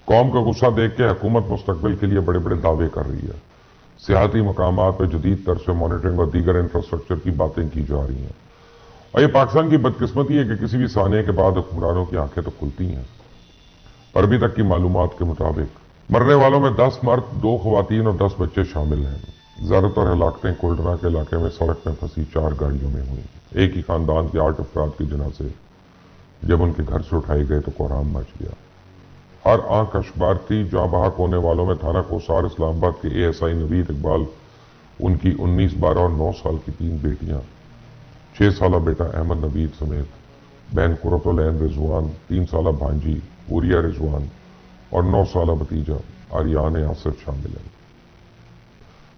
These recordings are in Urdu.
قوم کا غصہ دیکھ کے حکومت مستقبل کے لیے بڑے بڑے دعوے کر رہی ہے۔ سیاحتی مقامات پر جدید طرز سے مانیٹرنگ اور دیگر انفراسٹرکچر کی باتیں کی جا رہی ہیں، اور یہ پاکستان کی بدقسمتی ہے کہ کسی بھی سانحے کے بعد حکمرانوں کی آنکھیں تو کھلتی ہیں، پر ابھی تک کی معلومات کے مطابق مرنے والوں میں 10 مرد، 2 خواتین اور 10 بچے شامل ہیں۔ زیادہ تر ہلاکتیں کولڈرا کے علاقے میں سڑک میں پھنسی 4 گاڑیوں میں ہوئیں۔ ایک ہی خاندان کے 8 افراد کے جنازے جب ان کے گھر سے اٹھائے گئے تو کوہرام مچ گیا۔ ہر آنکھ اشبار تھی۔ جاں بحق ہونے والوں میں تھانہ کوسار اسلام آباد کے ASI نوید اقبال، ان کی 19، 12 اور 9 سال کی 3 بیٹیاں، 6 سالہ بیٹا احمد نوید سمیت بہن قرۃ العین رضوان، 3 سالہ بھانجی عوریہ رضوان اور 9 سالہ بھتیجا آریان آصف شامل ہیں۔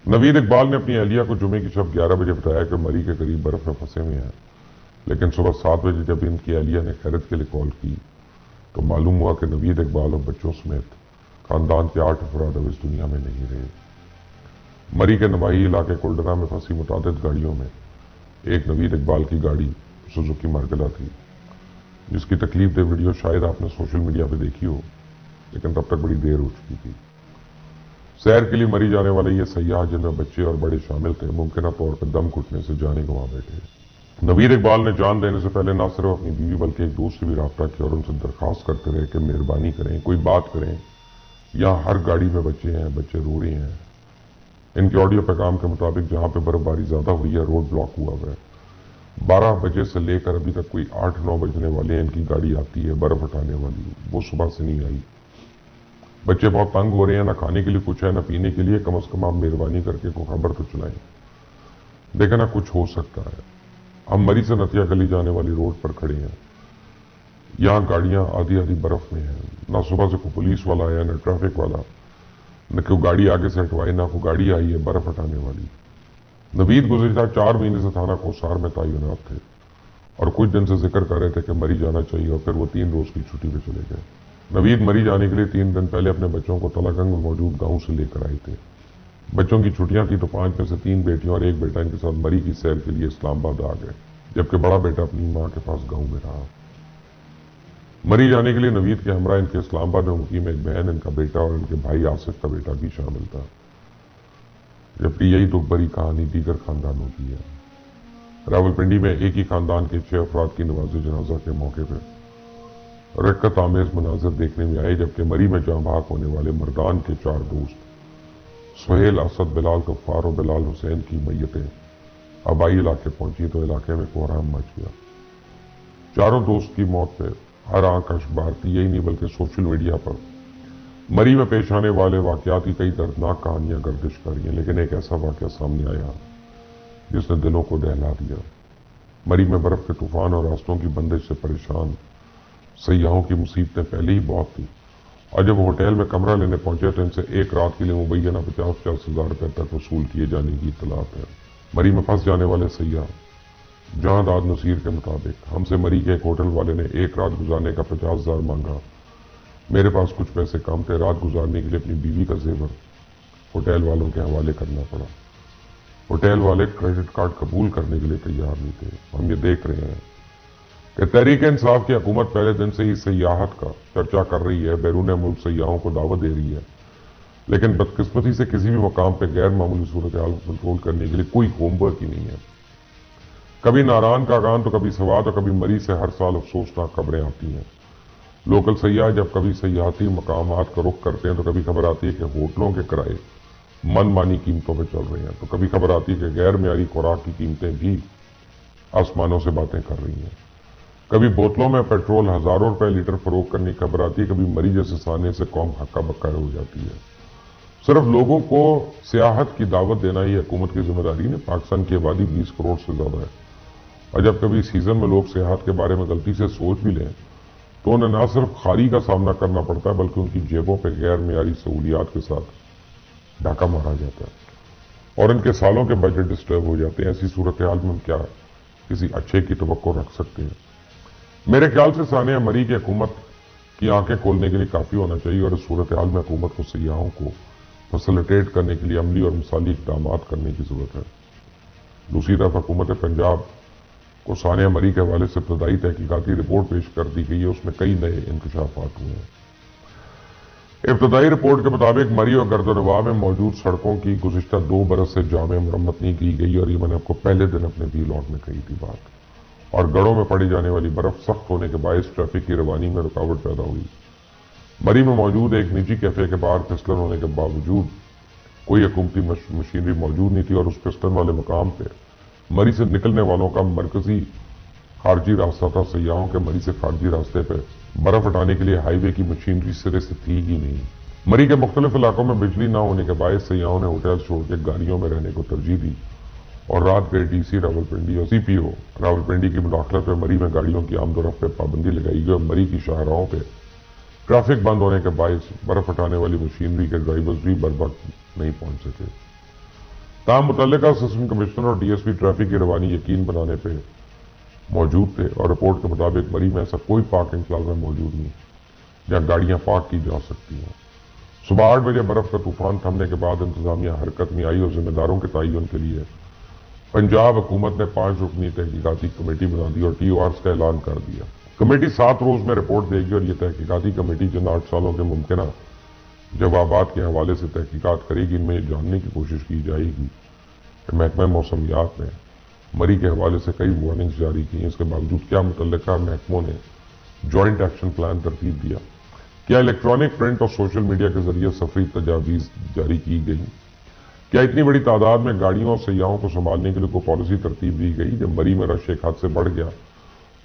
نوید اقبال نے اپنی اہلیہ کو جمعے کی شب 11 بجے بتایا کہ مری کے قریب برف میں پھنسے ہوئے ہیں، لیکن صبح 7 بجے جب ان کی اہلیہ نے خیرت کے لیے کال کی تو معلوم ہوا کہ نوید اقبال اور بچوں سمیت خاندان کے 8 افراد اب اس دنیا میں نہیں رہے۔ مری کے نواحی علاقے کولڈرا میں پھنسی متعدد گاڑیوں میں ایک نوید اقبال کی گاڑی سوزوکی مرگلا تھی، جس کی تکلیف دہ ویڈیو شاید آپ نے سوشل میڈیا پہ دیکھی ہو، لیکن تب تک بڑی دیر ہو چکی تھی۔ سیر کے لیے مری جانے والے یہ سیاح، جن میں بچے اور بڑے شامل تھے، ممکنہ طور پر دم گھٹنے سے جانیں گنوا بیٹھے۔ نوید اقبال نے جان دینے سے پہلے نہ صرف اپنی بیوی بلکہ ایک دوست سے بھی رابطہ کیا اور ان سے درخواست کرتے رہے کہ مہربانی کریں، کوئی بات کریں، یہاں ہر گاڑی میں بچے ہیں، بچے رو رہے ہیں۔ ان کے آڈیو پیغام کے مطابق جہاں پہ برف باری زیادہ ہوئی ہے روڈ بلاک ہوا ہوا ہے۔ 12 بجے سے لے کر ابھی تک کوئی 8-9 بجنے والے ہیں، ان کی گاڑی آتی ہے برف ہٹانے والی، وہ صبح سے نہیں آئی۔ بچے بہت تنگ ہو رہے ہیں، نہ کھانے کے لیے کچھ ہے نہ پینے کے لیے، کم از کم آپ مہربانی کر کے کوئی خبر تو چلائیں، دیکھیں نہ کچھ ہو سکتا ہے۔ ہم مری سے نتیا گلی جانے والی روڈ پر کھڑے ہیں، یہاں گاڑیاں آدھی آدھی برف میں ہیں، نہ صبح سے کوئی پولیس والا آیا، نہ ٹریفک والا، نہ کوئی گاڑی آگے سے ہٹوائی، نہ کوئی گاڑی آئی ہے برف ہٹانے والی۔ نوید گزشتہ 4 مہینے سے تھانہ کوسار میں تعینات تھے اور کچھ دن سے ذکر کر رہے تھے کہ مری جانا چاہیے، اور پھر وہ 3 روز کی چھٹی پہ چلے گئے۔ نوید مری جانے کے لیے 3 دن پہلے اپنے بچوں کو تلہ گنگ میں موجود گاؤں سے لے کر آئے تھے۔ بچوں کی چھٹیاں تھیں تو 5 میں سے 3 بیٹیاں اور 1 بیٹا ان کے ساتھ مری کی سیر کے لیے اسلام آباد آ گئے، جبکہ بڑا بیٹا اپنی ماں کے پاس گاؤں میں رہا۔ مری جانے کے لیے نوید کے ہمراہ ان کے اسلام آباد میں مقیم ایک بہن، ان کا بیٹا اور ان کے بھائی آصف کا بیٹا بھی شامل تھا، جبکہ یہی دکھ بھری کہانی دیگر خاندانوں کی ہے۔ راولپنڈی میں ایک ہی خاندان کے 6 افراد کی نماز جنازہ کے موقع پر رقت آمیز مناظر دیکھنے میں آئے، جبکہ مری میں جاں بحق ہونے والے مردان کے 4 دوست سہیل، اسد، بلال غفار اور بلال حسین کی میتیں آبائی علاقے پہنچی تو علاقے میں کوہرام مچ گیا۔ چاروں دوست کی موت پہ ہر آنکھ اشبار تھی، یہی نہیں بلکہ سوشل میڈیا پر مری میں پیش آنے والے واقعات کی کئی دردناک کہانیاں گردش کر رہی ہیں، لیکن ایک ایسا واقعہ سامنے آیا جس نے دلوں کو دہلا دیا۔ مری میں برف کے طوفان اور راستوں کی بندش سے پریشان سیاحوں کی مصیبتیں پہلے ہی بہت تھیں، اور جب وہ ہوٹل میں کمرہ لینے پہنچے تو ان سے ایک رات کے لیے مبینہ 50-50 ہزار روپے تک وصول کیے جانے کی اطلاعات ہے۔ مری میں پھنس جانے والے سیاح جہاں داد نصیر کے مطابق ہم سے مری کے ایک ہوٹل والے نے ایک رات گزارنے کا 50,000 مانگا۔ میرے پاس کچھ پیسے کم تھے، رات گزارنے کے لیے اپنی بیوی کا زیور ہوٹل والوں کے حوالے کرنا پڑا۔ ہوٹل والے کریڈٹ کارڈ قبول کرنے کے لیے تیار نہیں تھے۔ ہم یہ دیکھ رہے ہیں کہ تحریک انصاف کی حکومت پہلے دن سے ہی سیاحت کا چرچا کر رہی ہے، بیرون ملک سیاحوں کو دعوت دے رہی ہے، لیکن بدقسمتی سے کسی بھی مقام پہ غیر معمولی صورتحال کو کنٹرول کرنے کے لیے کوئی ہوم ورک ہی نہیں ہے۔ کبھی ناران کا گان تو کبھی سوات اور کبھی مری سے ہر سال افسوسناک خبریں آتی ہیں۔ لوکل سیاح جب کبھی سیاحتی مقامات کا رخ کرتے ہیں تو کبھی خبر آتی ہے کہ ہوٹلوں کے کرائے من مانی قیمتوں پہ چل رہے ہیں، تو کبھی خبر آتی ہے کہ غیر معیاری خوراک کی قیمتیں بھی آسمانوں سے باتیں کر رہی ہیں۔ کبھی بوتلوں میں پیٹرول ہزاروں روپے لیٹر فروخت کرنے کی خبر آتی ہے، کبھی مری جیسے سانے سے قوم ہکا بکا ہو جاتی ہے۔ صرف لوگوں کو سیاحت کی دعوت دینا ہی حکومت کی ذمہ داری نہیں۔ پاکستان کی آبادی 20 کروڑ سے زیادہ ہے، اور جب کبھی سیزن میں لوگ سیاحت کے بارے میں غلطی سے سوچ بھی لیں تو انہیں نہ صرف خاری کا سامنا کرنا پڑتا ہے بلکہ ان کی جیبوں پہ غیر معیاری سہولیات کے ساتھ ڈھاکہ مارا جاتا ہے اور ان کے سالوں کے بجٹ ڈسٹرب ہو جاتے ہیں۔ ایسی صورتحال میں ہم کیا کسی اچھے کی توقع رکھ سکتے ہیں؟ میرے خیال سے سانحہ مری کی حکومت کی آنکھیں کھولنے کے لیے کافی ہونا چاہیے، اور اس صورتحال میں حکومت کو سیاحوں کو فیسیلیٹیٹ کرنے کے لیے عملی اور مثالی اقدامات کرنے کی ضرورت ہے۔ دوسری طرف حکومت پنجاب کو سانحہ مری کے حوالے سے ابتدائی تحقیقاتی رپورٹ پیش کر دی گئی ہے، اس میں کئی نئے انکشافات ہوئے ہیں۔ ابتدائی رپورٹ کے مطابق مری اور گردنوا میں موجود سڑکوں کی گزشتہ 2 برس سے جامع مرمت نہیں کی گئی، اور یہ میں نے آپ کو پہلے دن اپنے ویلاگ میں کہی تھی بات، اور گڑھوں میں پڑی جانے والی برف سخت ہونے کے باعث ٹریفک کی روانی میں رکاوٹ پیدا ہوئی۔ مری میں موجود ایک نجی کیفے کے باہر پھسلن ہونے کے باوجود کوئی حکومتی مشینری موجود نہیں تھی، اور اس پھسلن والے مقام پہ مری سے نکلنے والوں کا مرکزی خارجی راستہ تھا۔ سیاحوں کے مری سے خارجی راستے پہ برف ہٹانے کے لیے ہائی وے کی مشینری سرے سے تھی ہی نہیں۔ مری کے مختلف علاقوں میں بجلی نہ ہونے کے باعث سیاحوں نے ہوٹل چھوڑ کے گاڑیوں میں رہنے کو ترجیح دی، اور رات گئے ڈی سی راولپنڈی اور سی پی او راولپنڈی کی مداخلت پہ مری میں گاڑیوں کی آمد و رفت پہ پابندی لگائی گئی، اور مری کی شاہراہوں پہ ٹریفک بند ہونے کے باعث برف ہٹانے والی مشینری کے ڈرائیورز بھی بر وقت نہیں پہنچ سکے۔ تاہم متعلقہ اسسٹنٹ کمشنر اور ڈی ایس پی ٹریفک کی روانی یقین بنانے پہ موجود تھے، اور رپورٹ کے مطابق مری میں ایسا کوئی پارکنگ پلازا موجود نہیں جہاں گاڑیاں پارک کی جا سکتی ہیں۔ صبح 8 بجے برف کا طوفان تھمنے کے بعد انتظامیہ حرکت میں آئی، اور ذمہ داروں کے تعین کے لیے پنجاب حکومت نے 5 رکنی تحقیقاتی کمیٹی بنا دی اور ٹی او آرز کا اعلان کر دیا۔ کمیٹی 7 روز میں رپورٹ دے گی، اور یہ تحقیقاتی کمیٹی جن 8 سالوں کے ممکنہ جوابات کے حوالے سے تحقیقات کرے گی۔ ان میں یہ جاننے کی کوشش کی جائے گی کہ محکمہ موسمیات نے مری کے حوالے سے کئی وارننگز جاری کی ہیں، اس کے باوجود کیا متعلقہ محکموں نے جوائنٹ ایکشن پلان ترتیب دیا، کیا الیکٹرانک پرنٹ اور سوشل میڈیا کے ذریعے سفری تجاویز جاری کی گئی، کیا اتنی بڑی تعداد میں گاڑیوں اور سیاحوں کو سنبھالنے کے لیے کوئی پالیسی ترتیب دی گئی۔ جب مری میں رش ایک حد سے بڑھ گیا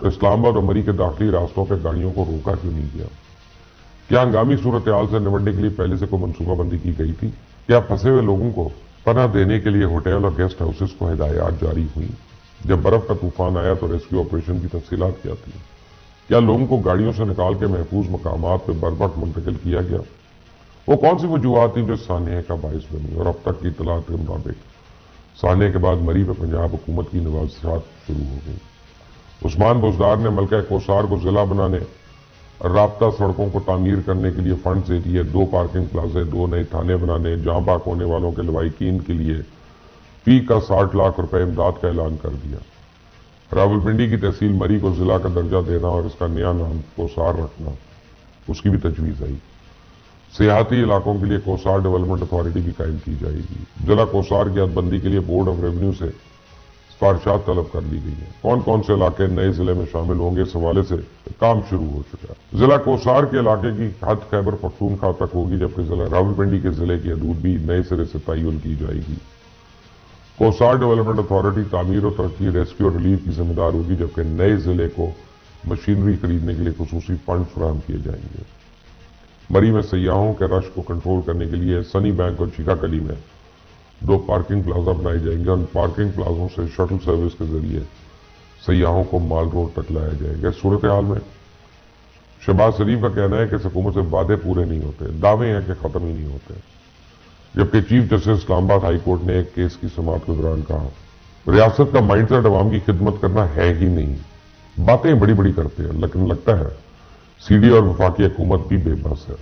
تو اسلام آباد اور مری کے داخلی راستوں پہ گاڑیوں کو روکا کیوں نہیں گیا؟ کیا ہنگامی صورتحال سے نمٹنے کے لیے پہلے سے کوئی منصوبہ بندی کی گئی تھی؟ کیا پھنسے ہوئے لوگوں کو پناہ دینے کے لیے ہوٹل اور گیسٹ ہاؤسز کو ہدایات جاری ہوئی؟ جب برف کا طوفان آیا تو ریسکیو آپریشن کی تفصیلات کیا تھی؟ کیا لوگوں کو گاڑیوں سے نکال کے محفوظ مقامات پہ بر وقت منتقل کیا گیا؟ وہ کون سی وجوہات تھیں جو سانحے کا باعث بنی؟ اور اب تک کی اطلاعات کے مطابق سانحے کے بعد مری پہ پنجاب حکومت کی نوازشات شروع ہو گئی۔ عثمان بزدار نے ملکہ کوسار کو ضلع بنانے، رابطہ سڑکوں کو تعمیر کرنے کے لیے فنڈز دے دیے، 2 پارکنگ پلازے، 2 نئے تھانے بنانے، جہاں باق ہونے والوں کے لواحقین کے لیے فی کا 60 لاکھ روپے امداد کا اعلان کر دیا۔ راولپنڈی کی تحصیل مری کو ضلع کا درجہ دینا اور اس کا نیا نام کوسار رکھنا، اس کی بھی تجویز آئی۔ سیاحتی علاقوں کے لیے کوسار ڈیولپمنٹ اتھارٹی بھی قائم کی جائے گی۔ ضلع کوسار کی حد بندی کے لیے بورڈ آف ریونیو سے سفارشات طلب کر لی گئی ہیں۔ کون کون سے علاقے نئے ضلع میں شامل ہوں گے، اس حوالے سے کام شروع ہو چکا ہے۔ ضلع کوسار کے علاقے کی حد خیبر پختونخوا تک ہوگی، جبکہ ضلع راولپنڈی کے ضلع کی حدود بھی نئے سرے سے تعین کی جائے گی۔ کوسار ڈیولپمنٹ اتھارٹی تعمیر و ترقی، ریسکیو اور ریلیف کی ذمہ دار ہوگی، جبکہ نئے ضلع کو مشینری خریدنے کے لیے خصوصی فنڈ فراہم کیے جائیں گے۔ مری میں سیاحوں کے رش کو کنٹرول کرنے کے لیے سنی بینک اور چیکا کلی میں 2 پارکنگ پلازا بنائے جائیں گے۔ ان پارکنگ پلازوں سے شٹل سروس کے ذریعے سیاحوں کو مال روڈ تک لایا جائے گا۔ اس صورتحال میں شہباز شریف کا کہنا ہے کہ اس حکومت سے وعدے پورے نہیں ہوتے، دعوے ہیں کہ ختم ہی نہیں ہوتے، جبکہ چیف جسٹس اسلام آباد ہائی کورٹ نے ایک کیس کی سماعت کے دوران کہا ریاست کا مائنڈ سیٹ عوام کی خدمت کرنا ہے ہی نہیں، باتیں بڑی بڑی کرتے ہیں، لیکن لگتا ہے سی ڈی اور وفاقی حکومت بھی بے بس ہے۔